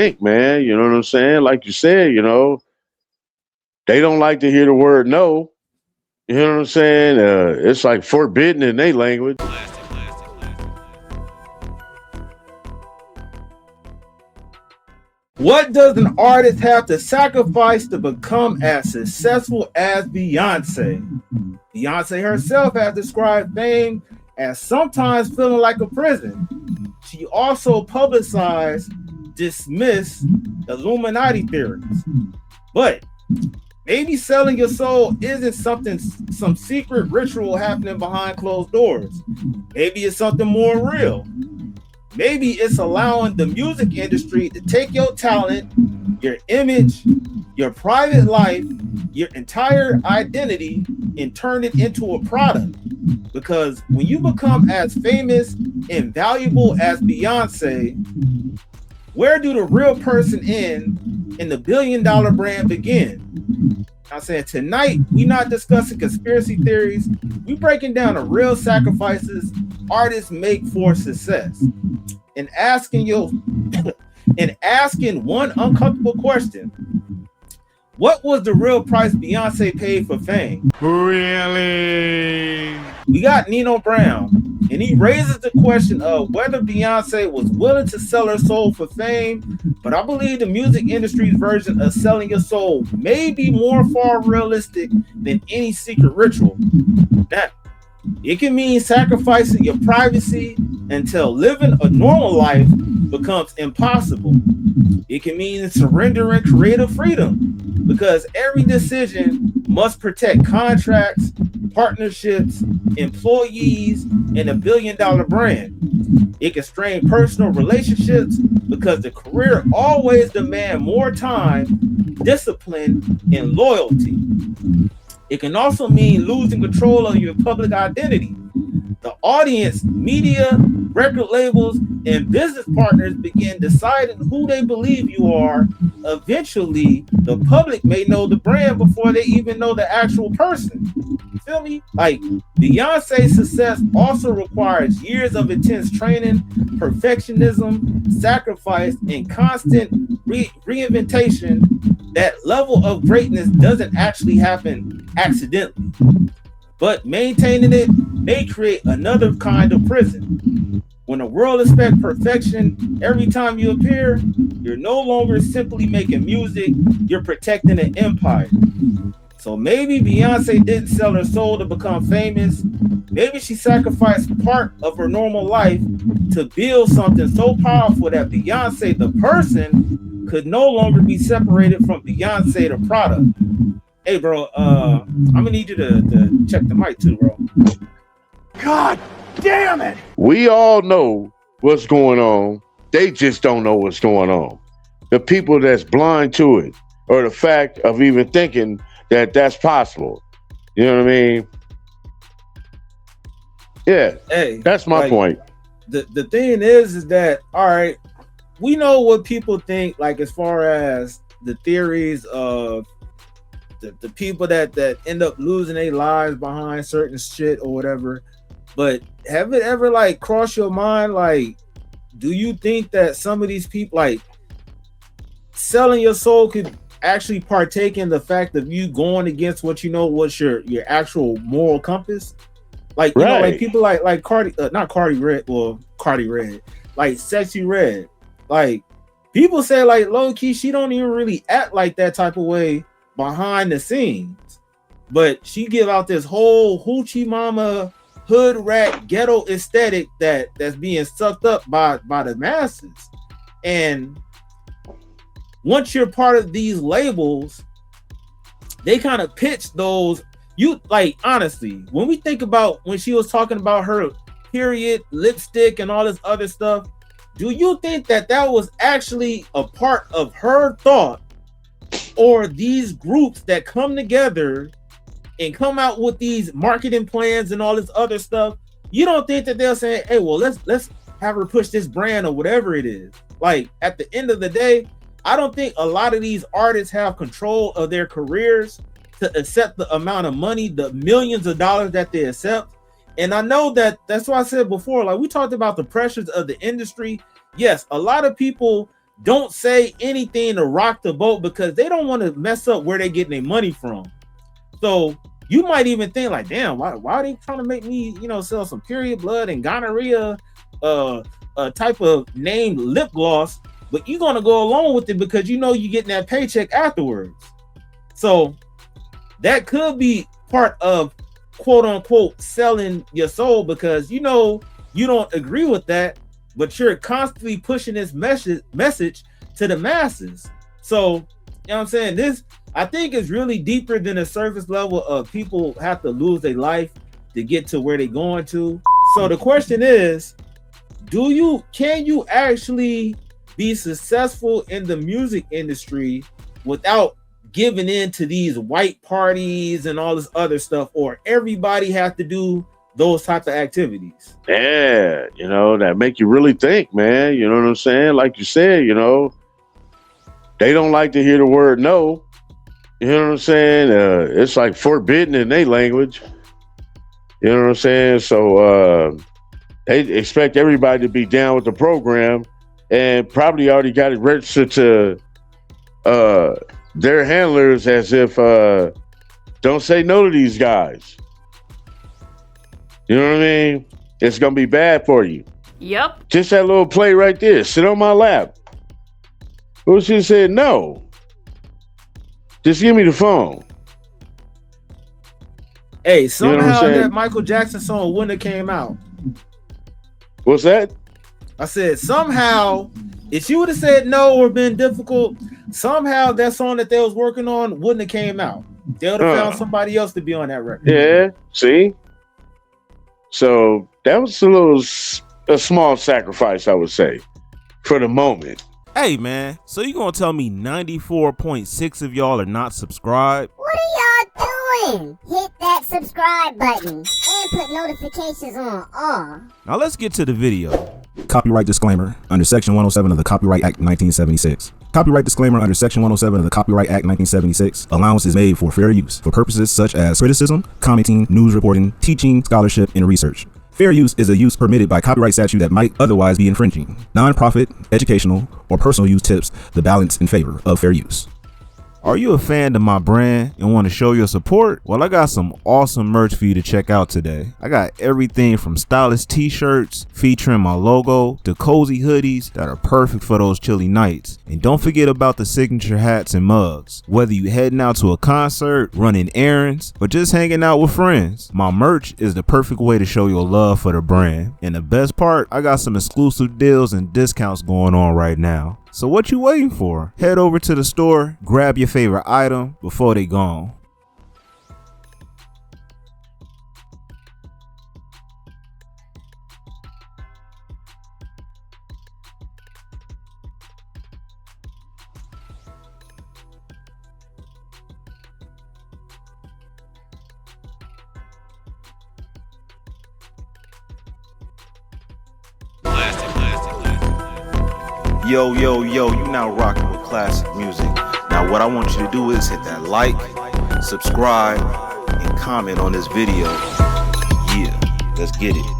think, man. You know what I'm saying? Like you said, they don't like to hear the word no. You know what I'm saying? It's like forbidden in their language. What does an artist have to sacrifice to become as successful as Beyonce? Beyonce herself has described fame as sometimes feeling like a prison. She also publicized, dismissed Illuminati theories. But maybe selling your soul isn't some secret ritual happening behind closed doors. Maybe it's something more real. Maybe it's allowing the music industry to take your talent, your image, your private life, your entire identity, and turn it into a product. Because when you become as famous and valuable as Beyonce, where do the real person end and the billion-dollar brand begin? I'm saying tonight, we're not discussing conspiracy theories. We're breaking down the real sacrifices artists make for success. And asking one uncomfortable question. What was the real price Beyonce paid for fame? Really? We got Nino Brown, and he raises the question of whether Beyonce was willing to sell her soul for fame, but I believe the music industry's version of selling your soul may be more far realistic than any secret ritual. Now, it can mean sacrificing your privacy until living a normal life becomes impossible. It can mean surrendering creative freedom because every decision must protect contracts, partnerships, employees, and a billion-dollar brand. It can strain personal relationships because the career always demands more time, discipline, and loyalty. It can also mean losing control of your public identity. The audience, media, record labels, and business partners begin deciding who they believe you are. Eventually, the public may know the brand before they even know the actual person. You feel me? Like, Beyonce's success also requires years of intense training, perfectionism, sacrifice, and constant reinvention. That level of greatness doesn't actually happen accidentally, but maintaining it may create another kind of prison. When the world expects perfection every time you appear, you're no longer simply making music, you're protecting an empire. So maybe Beyonce didn't sell her soul to become famous. Maybe she sacrificed part of her normal life to build something so powerful that Beyonce, the person, could no longer be separated from Beyonce, the product. Hey, bro, I'm gonna need you to check the mic too, bro. God damn it! We all know what's going on. They just don't know what's going on. The people that's blind to it, or the fact of even thinking that that's possible. You know what I mean? Yeah. Hey, that's my point. The thing is that, all right, we know what people think, like as far as the theories of the people that end up losing their lives behind certain shit or whatever. But have it ever like crossed your mind, like, do you think that some of these people, like, selling your soul could actually partake in the fact of you going against what you know what's your actual moral compass? Like, you know, like people like Cardi, not Cardi Red, well, Cardi Red, like Sexy Red. Like, people say, like, low key, she don't even really act like that type of way behind the scenes, but she give out this whole hoochie mama, hood rat, ghetto aesthetic that's being sucked up by the masses. And once you're part of these labels, they kind of pitch those. You, like, honestly, when we think about when she was talking about her period, lipstick, and all this other stuff, do you think that was actually a part of her thought, or these groups that come together and come out with these marketing plans and all this other stuff? You don't think that they'll say, hey, well, let's have her push this brand or whatever it is? Like, at the end of the day, I don't think a lot of these artists have control of their careers to accept the amount of money, the millions of dollars that they accept. And I know that's why I said before, like, we talked about the pressures of the industry. Yes, a lot of people don't say anything to rock the boat because they don't want to mess up where they're getting their money from. So you might even think like, damn, why are they trying to make me, sell some period blood and gonorrhea, a type of named lip gloss, but you're gonna go along with it because you're getting that paycheck afterwards. So that could be part of quote unquote selling your soul because you don't agree with that, but you're constantly pushing this message to the masses. So, you know what I'm saying? This, I think, is really deeper than the surface level of people have to lose their life to get to where they're going to. So the question is, can you actually be successful in the music industry without giving in to these white parties and all this other stuff, or everybody have to do those type of activities? Yeah, that make you really think, man. You know what I'm saying? Like you said, they don't like to hear the word no. You know what I'm saying? It's like forbidden in their language. You know what I'm saying? So they expect everybody to be down with the program and probably already got it registered to their handlers as if don't say no to these guys. You know what I mean? It's going to be bad for you. Yep. Just that little play right there. Sit on my lap. Well, she said no. Just give me the phone. Hey, somehow that Michael Jackson song wouldn't have came out. What's that? I said somehow, if she would have said no or been difficult, somehow that song that they was working on wouldn't have came out. They would have found somebody else to be on that record. Yeah, see? So that was a small sacrifice, I would say, for the moment. Hey, man, so you gonna tell me 94.6 of y'all are not subscribed? What are y'all doing? Hit that subscribe button and put notifications on all. Now let's get to the video. Copyright disclaimer under Section 107 of the Copyright Act 1976. Copyright disclaimer under Section 107 of the Copyright Act 1976. Allowance is made for fair use for purposes such as criticism, commenting, news reporting, teaching, scholarship, and research. Fair use is a use permitted by copyright statute that might otherwise be infringing. Non-profit, educational, or personal use tips the balance in favor of fair use. Are you a fan of my brand and want to show your support? Well, I got some awesome merch for you to check out today. I got everything from stylish t-shirts featuring my logo to cozy hoodies that are perfect for those chilly nights. And don't forget about the signature hats and mugs. Whether you heading out to a concert, running errands, or just hanging out with friends, my merch is the perfect way to show your love for the brand. And the best part, I got some exclusive deals and discounts going on right now. So what you waiting for? Head over to the store, grab your favorite item before they gone. Yo, you now rocking with Klasic music. Now what I want you to do is hit that like, subscribe, and comment on this video. Yeah, let's get it.